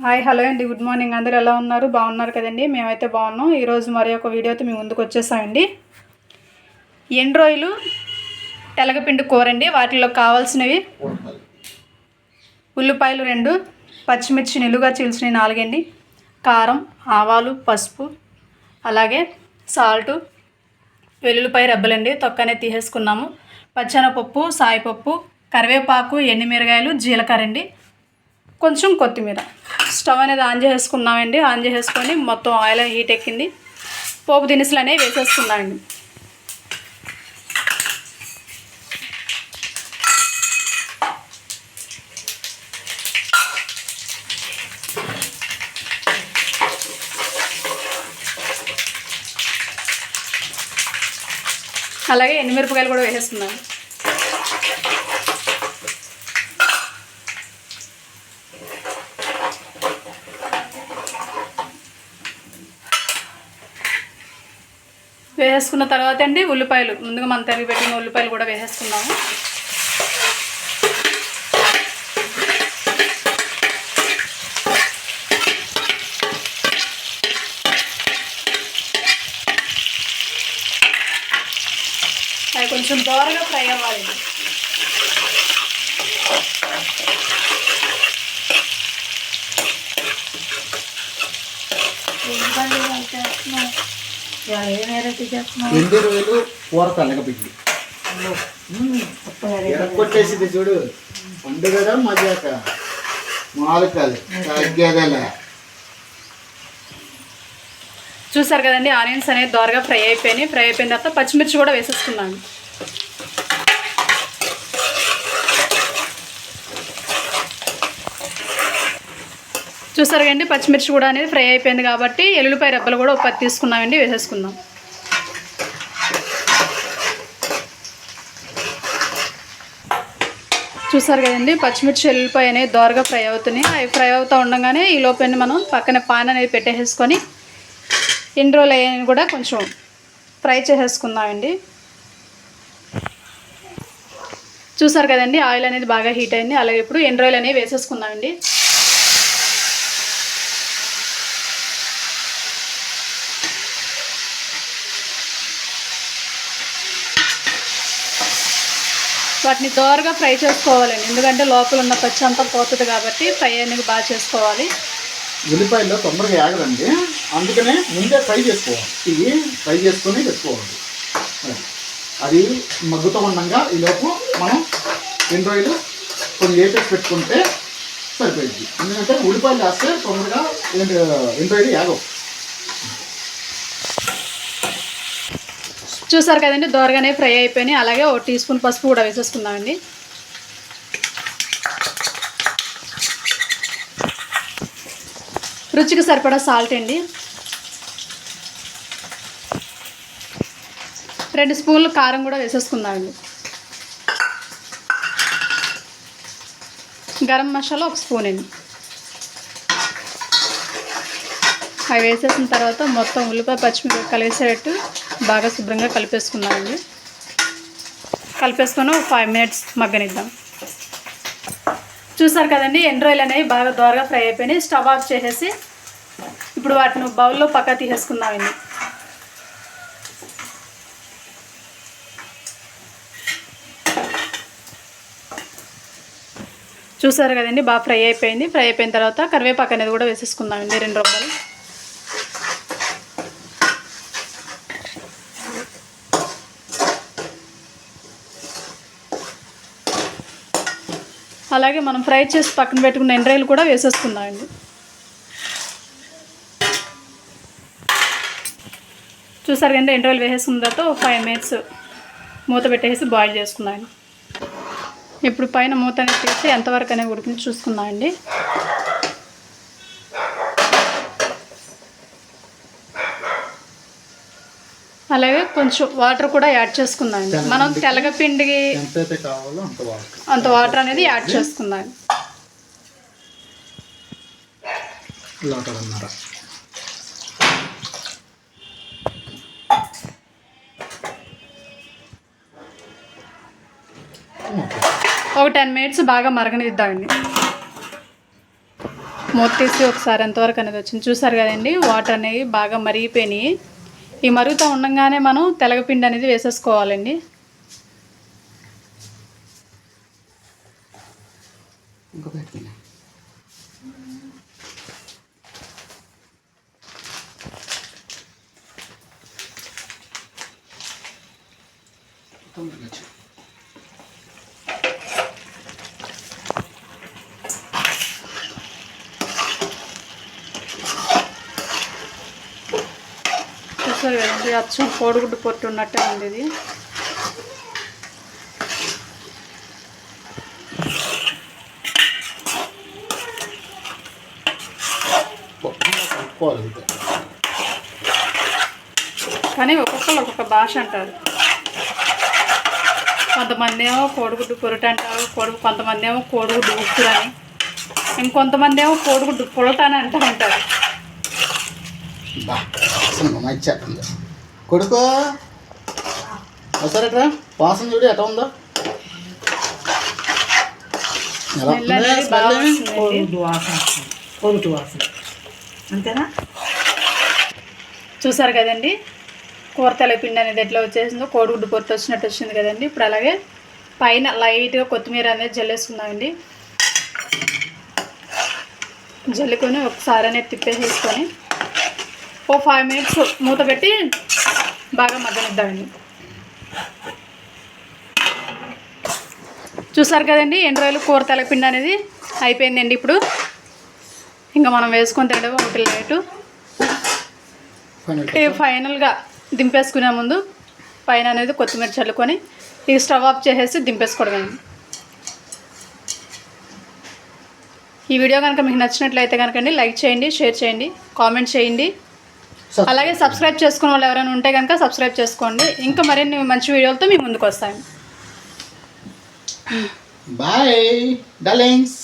Hi hello అండి, good morning. అందరూ ఎలా ఉన్నారు? బాగున్నారు కదండి? మేమైతే బాగున్నాం. ఈరోజు మరి ఒక వీడియోతో మీ ముందుకు వచ్చేసామండి. ఎండు రొయ్యలు తెలగపిండి కూర అండి. వాటిలో కావాల్సినవి ఉల్లిపాయలు 2, పచ్చిమిర్చి నిలువుగా చీల్చినవి 4 అండి, కారం, ఆవాలు, పసుపు, అలాగే సాల్టు, వెల్లుల్లిపాయ రెబ్బలండి, తొక్కనే తీసేసుకున్నాము, పచ్చెనపప్పు, సాయిపప్పు, కరివేపాకు, ఎండుమిరగాయలు, జీలకర్ర అండి, కొంచెం కొత్తిమీర. స్టవ్ అనేది ఆన్ చేసుకున్నామండి. ఆన్ చేసుకొని మొత్తం ఆయిల్ హీట్ ఎక్కింది. పోపు దినుసులు అనేవి వేసేసుకున్నామండి. అలాగే ఎండుమిరపకాయలు కూడా వేసేస్తున్నాను. వేసేసుకున్న తర్వాత అండి ఉల్లిపాయలు, ముందుగా మనం తరిగి పెట్టిన ఉల్లిపాయలు కూడా వేసేసుకున్నాము. అవి కొంచెం దోరగా ఫ్రై అవ్వాలి. ఎండు రొయ్యలు కూర తెలగపిండి కొట్టేసింది చూడు. పండు కదా మజాక మాలకాలు తగ్గేదలే. చూసారు కదండి, ఆనియన్స్ అనేది దోరగా ఫ్రై అయిపోయినాయి. ఫ్రై అయిపోయిన తర్వాత పచ్చిమిర్చి కూడా వేసేసుకున్నాను. చూసారు కదండి, పచ్చిమిర్చి కూడా అనేది ఫ్రై అయిపోయింది కాబట్టి ఎల్లుల్లిపాయ రెబ్బలు కూడా ఒక 10 తీసుకున్నామండి, వేసేసుకుందాం. చూసారు కదండి, పచ్చిమిర్చి ఎల్లుల్లిపాయ అనేది దోరగా ఫ్రై అవుతున్నాయి. అవి ఫ్రై అవుతూ ఉండగానే ఈ లోపల మనం పక్కన పాన్ అనేది పెట్టేసుకొని ఎండు రొయ్యలు కూడా కొంచెం ఫ్రై చేసేసుకుందామండి. చూసారు కదండి, ఆయిల్ అనేది బాగా హీట్ అయింది. అలాగే ఇప్పుడు ఎండు రొయ్యలు అనేవి వేసేసుకుందామండి. వాటిని దోరగా ఫ్రై చేసుకోవాలండి, ఎందుకంటే లోపల ఉన్న పచ్చి అంతా పోతుంది కాబట్టి ఫ్రై అనేది బాగా చేసుకోవాలి. ఉల్లిపాయల్లో తొందరగా ఆగదండి, అందుకనే ముందే ఫ్రై చేసుకోవాలి. ఇవి ఫ్రై చేసుకొని పెట్టుకోవాలి. అది మగ్గుతూ ఉండగా ఈలోపు మనం ఎండు రొయ్యలు కొన్ని వేపేసి పెట్టుకుంటే సరిపోయింది. ఎందుకంటే ఉల్లిపాయలు వేస్తే తొందరగా ఎండు రొయ్యలు ఆగవు. చూసారు కదండి, దోరగానే ఫ్రై అయిపోయినాయి. అలాగే 1 టీ స్పూన్ పసుపు కూడా వేసేసుకుందామండి. రుచికి సరిపడా సాల్ట్ అండి, 2 స్పూన్లు కారం కూడా వేసేసుకుందామండి. గరం మసాలా 1 స్పూన్ అండి. అవి వేసేసిన తర్వాత మొత్తం ఉల్లిపాయ పచ్చిమిరపకాయ కలిసేటట్టు బాగా శుభ్రంగా కలిపేసుకుందామండి. కలిపేసుకొని 5 మినిట్స్ మగ్గనిద్దాం. చూసారు కదండి, ఎండు రొయ్యలు అనేవి బాగా దోరగా ఫ్రై అయిపోయినాయి. స్టవ్ ఆఫ్ చేసేసి ఇప్పుడు వాటిని బౌల్లో పక్క తీసేసుకుందామండి. చూసారు కదండి, బాగా ఫ్రై అయిపోయింది. ఫ్రై అయిపోయిన తర్వాత కరివేపాకు అనేది కూడా వేసేసుకుందామండి, 2 రొబ్బలు. అలాగే మనం ఫ్రై చేసి పక్కన పెట్టుకున్న ఎండు రొయ్యలు కూడా వేసేసుకుందామండి. చూసారు కంటే ఎండు రొయ్యలు వేసేసుకున్న తర్వాత 5 మినిట్స్ మూత పెట్టేసి బాయిల్ చేసుకుందామండి. ఇప్పుడు పైన మూత అనేది తీసి ఎంతవరకు అనేది ఉడికింది చూసుకుందామండి. అలాగే కొంచెం వాటర్ కూడా యాడ్ చేసుకుందామండి. మనం తెలగపిండికి అంత వాటర్ అనేది యాడ్ చేసుకుందాం. ఒక 10 మినిట్స్ బాగా మరగనిద్దామండి. మూత తీసి ఒకసారి ఎంతవరకు అనేది వచ్చింది చూసారు కదండి. వాటర్ అనేవి బాగా మరిగిపోయినాయి. ఈ మరుగుతూ ఉండగానే మనం తెలగపిండి అనేది వేసేసుకోవాలండి. చూసారు కదండి, అచ్చం కోడిగుడ్డు పొట్టు ఉన్నట్టే ఉంది ఇది. కానీ ఒక్కొక్కరు ఒక్కొక్క భాష అంటారు. కొంతమంది ఏమో కోడిగుడ్డు పొరుట అంటారు, కొంతమంది ఏమో కోడిగుడ్డు ఉప్పురు అని, ఇంకొంతమంది ఏమో కోడిగుడ్డు పొలట అని అంటూ ఉంటారు. కొడుకో ఒకసారిట్రా వాసన చూడు ఎట్లా ఉందో. అంతేనా? చూసారు కదండి కూర తెలపిండి అనేది ఎట్లా వచ్చేసిందో, కోడిగుడ్డు పొట్టు వచ్చినట్టు వచ్చింది కదండి. ఇప్పుడు అలాగే పైన లైట్గా కొత్తిమీర అనేది జల్లేసుకుందామండి. జల్లుకొని ఒకసారి అనేది తిప్పేసేసుకొని ఓ 5 minutes మూత పెట్టి బాగా మగ్గనిద్దామండి. చూసారు కదండి ఎండు రొయ్యలు కూర తెలపిండి అనేది అయిపోయిందండి. ఇప్పుడు ఇంకా మనం వేసుకొని తినడం ఒకటి లేటు. ఫైనల్గా దింపేసుకునే ముందు పైన అనేది కొత్తిమీర చల్లుకొని ఈ స్టవ్ ఆఫ్ చేసేసి దింపేసుకోవడమే. ఈ వీడియో కనుక మీకు నచ్చినట్లయితే కనుకండి లైక్ చేయండి, షేర్ చేయండి, కామెంట్ చేయండి. అలాగే సబ్స్క్రైబ్ చేసుకున్న వాళ్ళు ఎవరైనా ఉంటే కనుక సబ్స్క్రైబ్ చేసుకోండి. ఇంకా మరిన్ని మంచి వీడియోలతో మీ ముందుకు వస్తాను. Bye darlings.